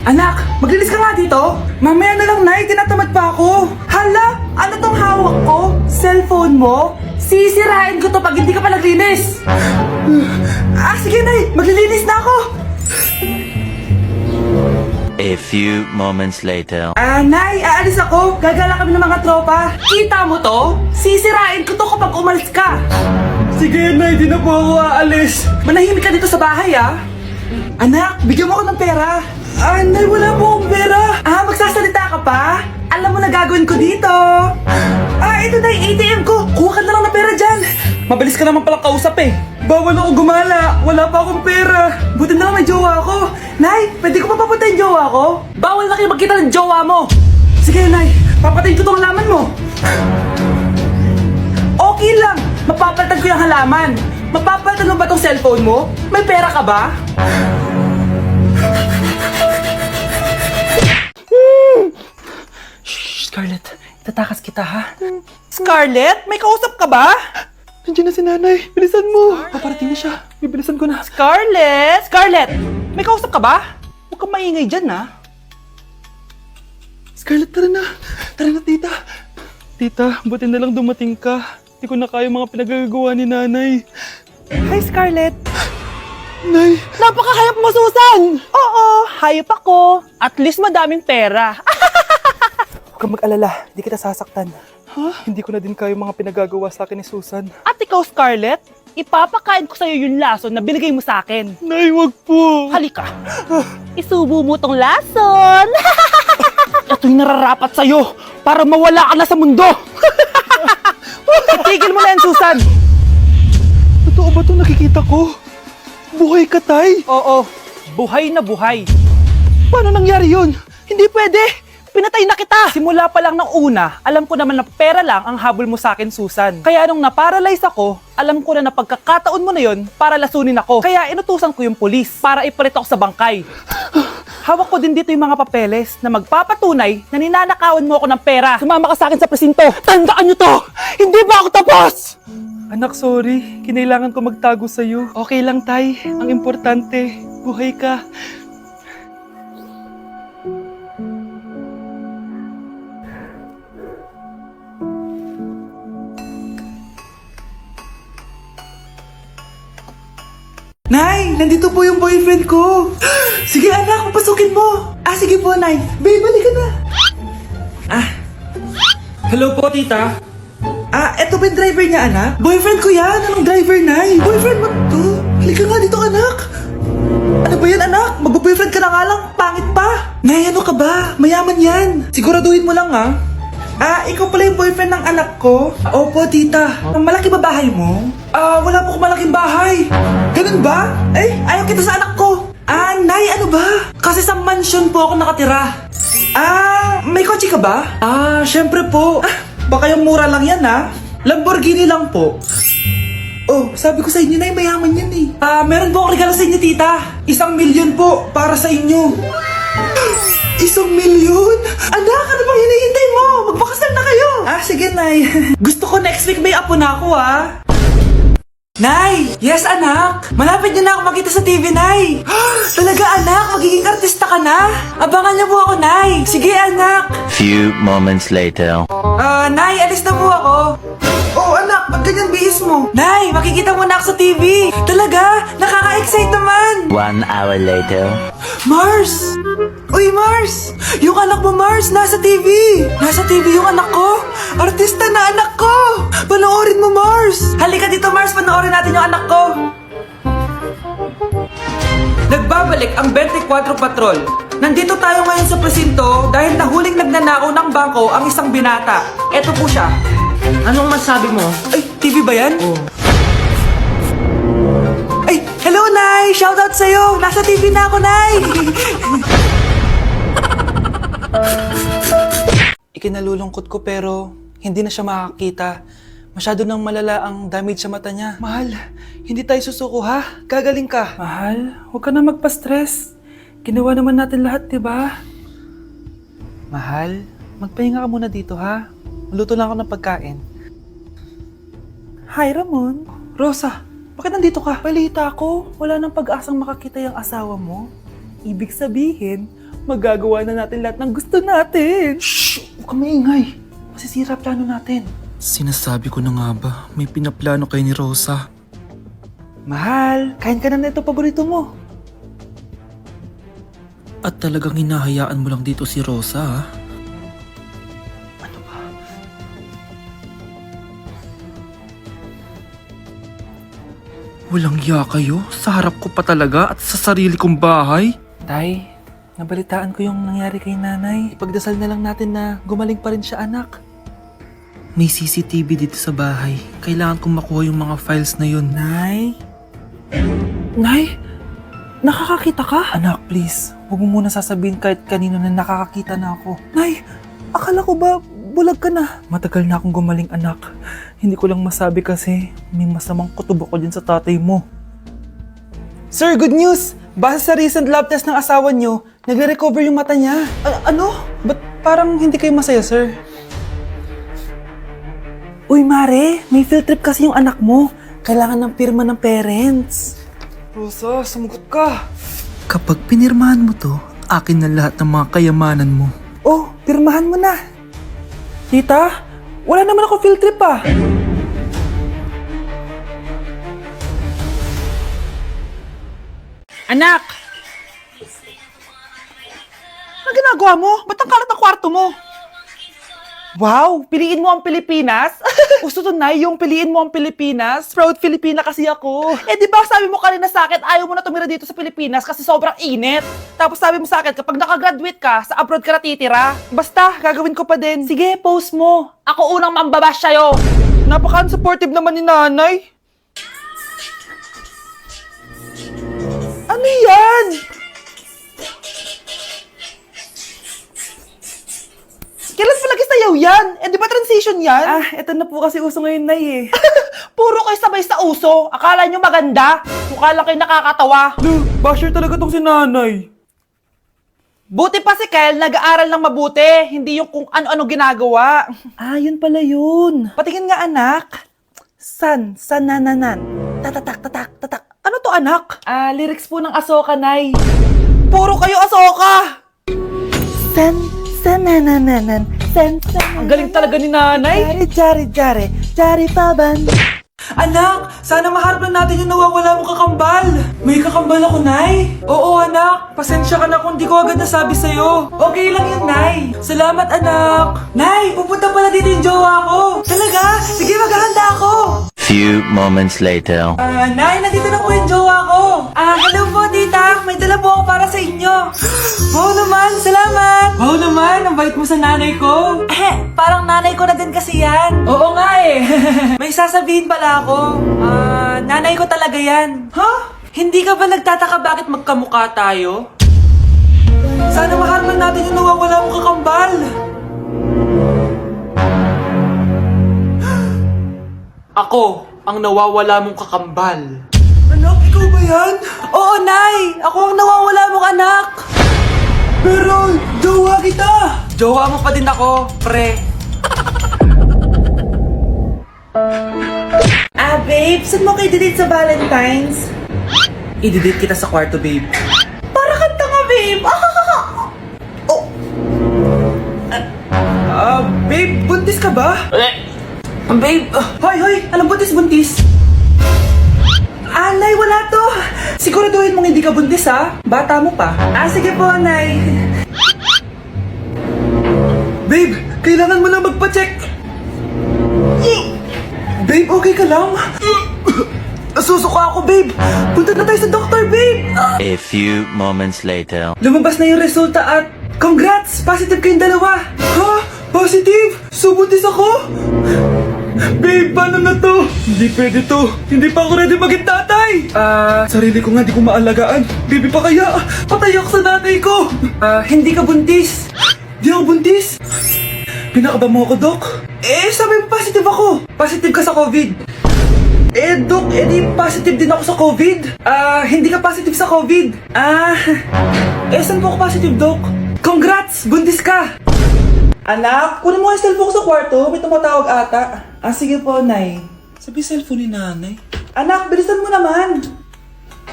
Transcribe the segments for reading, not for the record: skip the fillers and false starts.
Anak, maglinis ka nga dito. Mamaya na lang, Nay. Tinatamad pa ako. Hala, ano tong hawak ko? Cellphone mo? Sisirain ko to pag hindi ka pa naglinis. Sige, Nay. Maglilinis na ako. A few moments later. Nay, aalis ako. Gagala kami ng mga tropa. Kita mo to? Sisirain ko to kapag umalis ka. Sige, Nay. Di na po ako aalis. Manahimik ka dito sa bahay, Anak, bigyan mo ako ng pera. Nay, wala po akong pera. Magsasalita ka pa? Alam mo na gagawin ko dito. Ito na yung ATM ko. Kuha ka na lang ng pera dyan. Mabilis ka naman palang kausap eh. Bawal ako gumala. Wala pa akong pera. Buti na lang may jowa ako. Nay, pwede ko pa papatayin jowa ko? Bawal na kayo magkita ng jowa mo. Sige, Nay. Papatayin ko tong halaman mo. Okay lang. Mapapalitan ko yung halaman. Mapapalitan mo ba tong cellphone mo? May pera ka ba? Shh, Scarlett. Tatakas kita, ha? Scarlett? May kausap ka ba? Nandiyan na si nanay. Bilisan mo. Paparating na siya. Bibilisan ko na. Scarlett! Scarlett! May kausap ka ba? Huwag kang maingay dyan, ha? Scarlett, tara na. Tara na, tita. Tita, buti na lang dumating ka. Hindi ko na kaya mga pinagagawa ni nanay. Hi, Scarlett. Nay! Napakahayap mo, Susan! Oo, hayop ako. At least madaming pera. Huwag kang mag-alala, hindi kita sasaktan. Hindi ko na din kayo mga pinagagawa sa akin ni Susan. At ikaw, Scarlett, ipapakain ko sa'yo yung lason na binigay mo sa akin. Nay, wag po! Halika! Isubo mo tong lason! Ito'y nararapat sa'yo para mawala ka na sa mundo! Itigil mo na yan, Susan! Totoo ba itong nakikita ko? Buhay ka, Tay? Oo, buhay na buhay. Paano nangyari yun? Hindi pwede! Pinatay na kita! Simula pa lang ng una, alam ko naman na pera lang ang habol mo sa akin, Susan. Kaya nung naparalyze ako, alam ko na pagkakataon mo na yun para lasunin ako. Kaya inutusan ko yung pulis para ipalit ako sa bangkay. Hawak ko din dito yung mga papeles na magpapatunay na ninanakawan mo ako ng pera. Sumama ka sa akin sa presinto. Tandaan nyo to! Hindi ba ako tapos? Anak, sorry. Kinailangan ko magtago sa'yo. Okay lang, Tay. Ang importante, buhay ka. Nay, nandito po yung boyfriend ko. Sige, anak, papasukin mo. Sige po, Nay. Babe, balik ka na. Hello po, tita. Eto ba yung driver niya, anak? Boyfriend ko yan. Anong driver, Nay? Boyfriend mo to? Halika nga dito, anak. Ano ba yan, anak? Mag-boyfriend ka na nga lang. Pangit pa. Nay, ano ka ba? Mayaman yan. Siguraduhin mo lang, ha? Ikaw pala yung boyfriend ng anak ko? Opo, tita. Malaki ba bahay mo? Wala po akong malaking bahay. Ganun ba? Ayaw kita sa anak ko. Nay, ano ba? Kasi sa mansion po ako nakatira. May kotse ka ba? Syempre po. Baka yung mura lang yan, ha? Lamborghini lang po. Oh, sabi ko sa inyo na mayaman yan eh. Meron po akong regalo sa inyo, tita. 1,000,000 po para sa inyo. 1,000,000? Anak, ano bang hinihintay mo? Magpakasal na kayo. Sige, Nay. Gusto ko next week may apo na ako, Nay! Yes, anak! Malapit niyo na ako makita sa TV, Nay! Talaga, anak? Magiging artista ka na? Abangan niyo po ako, Nay! Sige, anak! Few moments later. Nay, alis na po ako! Oh, anak! Ba't ganyan bihis mo? Nay, makikita mo na ako sa TV! Talaga? Nakaka-excite naman! 1 hour later. Mars! Uy, Mars! Yung anak mo, Mars, nasa TV! Nasa TV yung anak ko! Artista na anak ko! Panoorin mo, Mars! Halika dito, Mars! Panoorin natin yung anak ko! Nagbabalik ang 24 Patrol. Nandito tayo ngayon sa presinto dahil nahuling nagnanakaw ng bangko ang isang binata. Eto po siya. Anong masabi mo? TV ba yan? Oo. Hello, Nay! Shoutout sa'yo! Nasa TV na ako, Nay! Ikinalulungkot ko pero hindi na siya makakita. Masyado nang malala ang damage sa mata niya. Mahal, hindi tayo susuko, ha? Gagaling ka. Mahal, huwag ka na magpa-stress. Ginawa naman natin lahat, diba? Mahal, magpahinga ka muna dito, ha? Maluto lang ako ng pagkain. Hi, Ramon. Rosa, bakit nandito ka? Balita ko, wala nang pag-asang makakita yung asawa mo. Ibig sabihin, magagawa na natin lahat ng gusto natin. Shh! Huwag ka maingay. Masisira plano natin. Sinasabi ko na nga ba, may pinaplano kay ni Rosa. Mahal, kain ka na nito paborito mo. At talagang hinahayaan mo lang dito si Rosa, ha? Ano ba? Walang ya kayo? Sa harap ko pa talaga at sa sarili kong bahay? Tay, nabalitaan ko yung nangyari kay nanay. Ipagdasal na lang natin na gumaling pa rin siya, anak. May CCTV dito sa bahay. Kailangan kong makuha yung mga files na yun. Nay? Nay? Nakakakita ka? Anak, please. Huwag mo muna sasabihin kahit kanino na nakakakita na ako. Nay, akala ko ba bulag ka na? Matagal na akong gumaling, anak. Hindi ko lang masabi kasi may masamang kutob ako dyan sa tatay mo. Sir, good news! Base sa recent lab test ng asawa niyo, nagre-recover yung mata niya. Ano? Ba't parang hindi kayo masaya, sir? Uy, Mare, may field trip kasi yung anak mo. Kailangan ng pirma ng parents. Rosa, sumagot ka. Kapag pinirmahan mo to, akin na lahat ng mga kayamanan mo. Oh, pirmahan mo na. Tita, wala naman ako field trip ah. Anak! Ano ginagawa mo? Ba't ang kalat ng kwarto mo? Wow! Piliin mo ang Pilipinas? Gusto to, Nay, yung piliin mo ang Pilipinas? Proud Filipina kasi ako. Eh, di ba sabi mo kanina sa akin, ayaw mo na tumira dito sa Pilipinas kasi sobrang init. Tapos sabi mo sa akin, kapag nakagraduate ka, sa abroad ka natitira. Basta, gagawin ko pa din. Sige, post mo. Ako unang mambabash sa'yo. Napaka-unsupportive naman ni nanay. Ano yan? Kailan palagi sayaw yan? Eh, di ba transition yan? Ah, eto na po kasi uso ngayon, Nay eh. Puro kayo sabay sa uso. Akala nyo maganda. Mukha lang kayo nakakatawa. Basher talaga tong si nanay. Buti pa si Kyle, nag-aaral ng mabuti. Hindi yung kung ano-ano ginagawa. Ah, yun pala yun. Patingin nga, anak. Sanananan. Tatatak, tatak, tatak. Ano to, anak? Ah, lyrics po ng Asoka, Nay. Puro kayo Asoka! Sanananan. Ang galing talaga ni nanay. Jari paban. Anak, sana maharap na natin yung nawawala mong kakambal. May kakambal ako, Nay. Oo, anak. Pasensya ka na kung di ko agad nasabi sa'yo. Okay lang yun, Nay. Salamat, anak. Nay, pupunta pala dito yung jowa ko. Talaga? Sige, maghahanda ako. Few moments later. Nay, nandito na po yung jowa ko. Hello po, tita. May dala po ako para sa inyo. Wow naman, salamat. Wow naman, ang bait mo sa nanay ko. Parang nanay ko na din kasi yan. Oo nga eh. May sasabihin pala ako. Nanay ko talaga yan. Huh? Hindi ka ba nagtataka bakit magkamukha tayo? Sana maharap natin yung nawawala mong kakambal. Ako, ang nawawala mong kakambal. Anak, ikaw ba yan? Oo, Nay! Ako ang nawawala mong anak! Pero, jowa kita! Jowa mo pa din ako, pre. Babe, saan mo kayo delete sa Valentine's? I-delete kita sa kwarto, babe. Para kanta nga, babe! Oh! Babe, buntis ka ba? Babe, hoy, anong buntis? Nay, wala to. Siguraduhin mong hindi ka buntis, ha? Bata mo pa. Sige po, Nay. Babe, kailangan mo na magpa-check. Babe, okay ka lang? Nasusuka ako, babe. Punta na tayo sa doktor, babe. A few moments later. Lumabas na yung resulta at congrats! Positive kayong dalawa. Ha? Positive? So, buntis ako? Babe, paano na to? Hindi pwede to. Hindi pa ako ready maging tatay. Sarili ko nga di ko maalagaan. Baby pa kaya? Patay ako sa nanay ko. Hindi ka buntis. Di ako buntis. Pinakaba mo ako, Dok? Sabi mo positive ako. Positive ka sa COVID. Dok, di positive din ako sa COVID. Hindi ka positive sa COVID. Saan po ako positive, Dok? Congrats! Buntis ka! Anak, kunin mo yung cellphone ko sa kwarto. May tumatawag ata. Sige po, Nay. Sabi cellphone ni nanay. Anak, bilisan mo naman.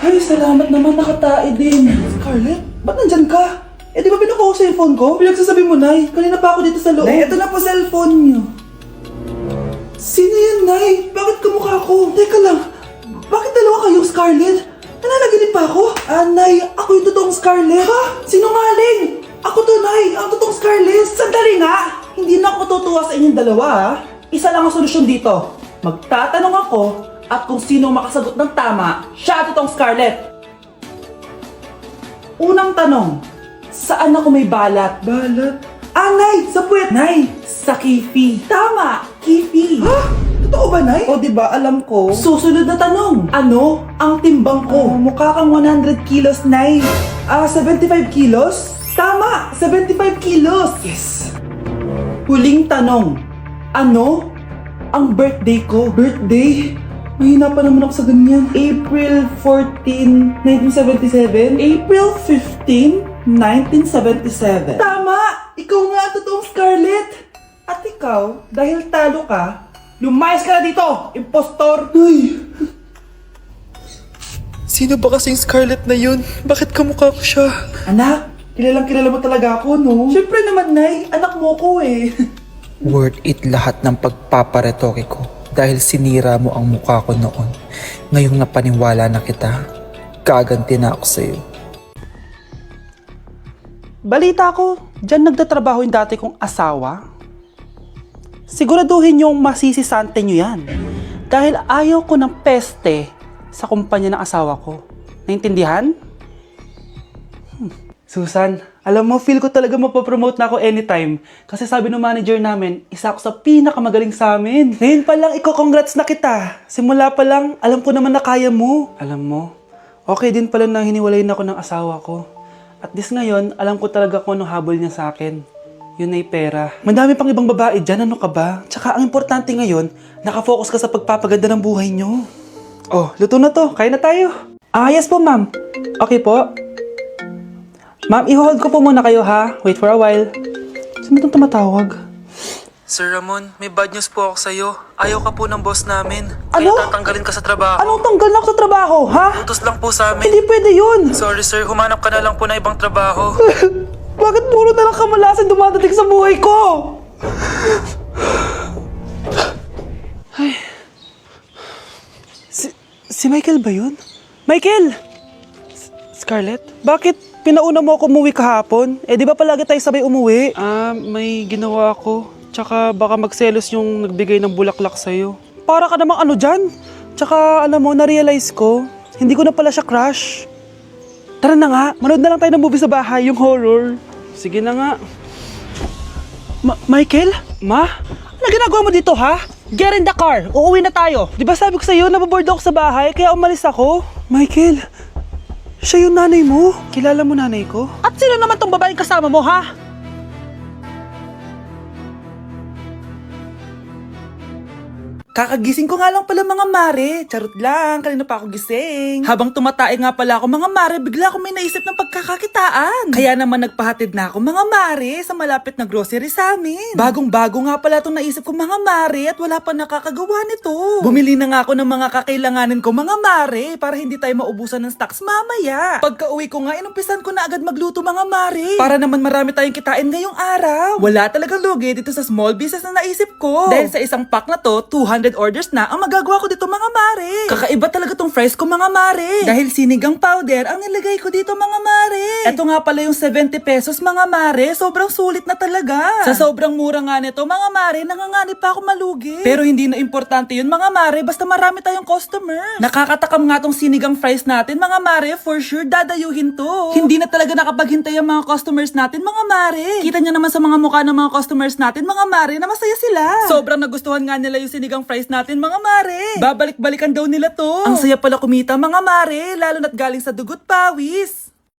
Ay, salamat naman, nakatae din. Scarlett, ba't nandyan ka? Eh, di ba pinukuha ko sa cellphone ko? Pinagsasabi mo, Nay. Kanina pa ako dito sa loob. Nay, ito na po cellphone niyo. Sino yan, Nay? Bakit kamukha ko? Teka lang. Bakit dalawa kayong Scarlett? Nananaginip pa ako? Ah, Nay, ako yung totoong Scarlett. Ha? Sinungaling! Ako to, Nay. Ang totoong Scarlett. Sandali nga. Hindi na ako tutuwa sa inyong dalawa, ha? Isa lang ang solusyon dito. Magtatanong ako at kung sino makasagot ng tama, siya ang totoong Scarlett. Unang tanong, saan ako may balat? Balat? Ah, Nay! Sa puwet! Nay! Sa kifi. Tama! Kifi. Ha? Totoo ba, Nay? O, diba, alam ko. Susunod na tanong. Ano ang timbang ko? Mukha kang 100 kilos, Nay. 75 kilos? Tama! 75 kilos! Yes! Huling tanong. Ano ang birthday ko? Birthday? Mahina pa naman ako sa ganyan. April 14, 1977? April 15, 1977. Tama! Ikaw nga ang totoong Scarlett! At ikaw, dahil talo ka, lumayas ka na dito, impostor! Ay! Sino ba kasing Scarlett na yun? Bakit kamukha ko siya? Anak, kilala mo talaga ako, no? Siyempre naman, Nay. Anak mo ko eh. Worth it lahat ng pagpaparetoke ko dahil sinira mo ang mukha ko noon. Ngayong napaniwala na kita, gaganti na ako sa'yo. Balita ko, dyan nagtatrabaho yung dati kong asawa. Siguraduhin yung masisisante nyo yan. Dahil ayaw ko ng peste sa kumpanya ng asawa ko. Naintindihan? Susan, alam mo, feel ko talaga mapapromote na ako anytime. Kasi sabi ng manager namin, isa ako sa pinakamagaling sa amin. Ngayon pa lang, congrats na kita. Simula pa lang, alam ko naman na kaya mo. Alam mo, okay din pala na hiniwalayin ako ng asawa ko. At this ngayon, alam ko talaga kung anong habol niya sa akin. Yun ay pera. Madami pang ibang babae dyan, ano ka ba? Tsaka ang importante ngayon, nakafocus ka sa pagpapaganda ng buhay nyo. Oh, luto na to. Kaya na tayo. Ah, yes po, ma'am. Okay po. Ma'am, i-hold ko po muna kayo, ha? Wait for a while. Sino itong tumatawag? Sir Ramon, may bad news po ako sa'yo. Ayaw ka po ng boss namin. Ano? Kaya tatanggalin ka sa trabaho. Anong tanggal na ako sa trabaho, ha? Utos lang po sa amin. Hindi pwede yun. Sorry sir, humanap ka na lang po na ibang trabaho. Bakit puro na lang kamalasan dumadating sa buhay ko? Ay. Si Michael ba yun? Michael! Scarlett? Bakit pinauna mo ako umuwi kahapon? Eh, di ba palagi tayo sabay umuwi? May ginawa ako. Tsaka baka magselos yung nagbigay ng bulaklak sa'yo. Para ka namang ano dyan? Tsaka alam mo, na-realize ko, hindi ko na pala siya crush. Tara na nga, manood na lang tayo ng movie sa bahay, yung horror. Sige na nga. Michael? Ma? Ano ginagawa mo dito, ha? Get in the car, uuwi na tayo. Di ba sabi ko sa'yo, nababoard ako sa bahay, kaya umalis ako? Michael, siya yung nanay mo? Kilala mo nanay ko? At sino naman tong babaeng kasama mo, ha? Kakagising ko nga lang pala mga mare. Charot lang, kanina pa ako gising. Habang tumatae nga pala ako mga mare, bigla akong may naisip ng pagkakakitaan. Kaya naman nagpahatid na ako mga mare sa malapit na grocery sa amin. Bagong-bago nga pala itong naisip ko mga mare at wala pa nakakagawa nito. Bumili na nga ako ng mga kakailanganin ko mga mare para hindi tayo maubusan ng stocks mamaya. Pagka uwi ko nga, inumpisan ko na agad magluto mga mare. Para naman marami tayong kitain ngayong araw. Wala talagang lugi dito sa small business na naisip ko. Dahil sa isang pack na to, 200 orders na ang magagawa ko dito mga mare. Kakaiba talaga tong fries ko mga mare. Dahil sinigang powder ang nilagay ko dito mga mare. Ito nga pala yung 70 pesos mga mare. Sobrang sulit na talaga. Sa sobrang mura nga nito mga mare, nanganganib pa ako malugi. Pero hindi na importante yun mga mare, basta marami tayong customers. Nakakatakam nga tong sinigang fries natin mga mare, for sure dadayuhin to. Hindi na talaga nakapaghintay ang mga customers natin mga mare. Kita nyo naman sa mga mukha ng mga customers natin mga mare na masaya sila. Sobrang nagustuhan nga nila yung sinigang fries natin mga mare. Babalik-balikan daw nila to. Ang saya pala kumita mga mare, lalo na't galing sa dugot pawis.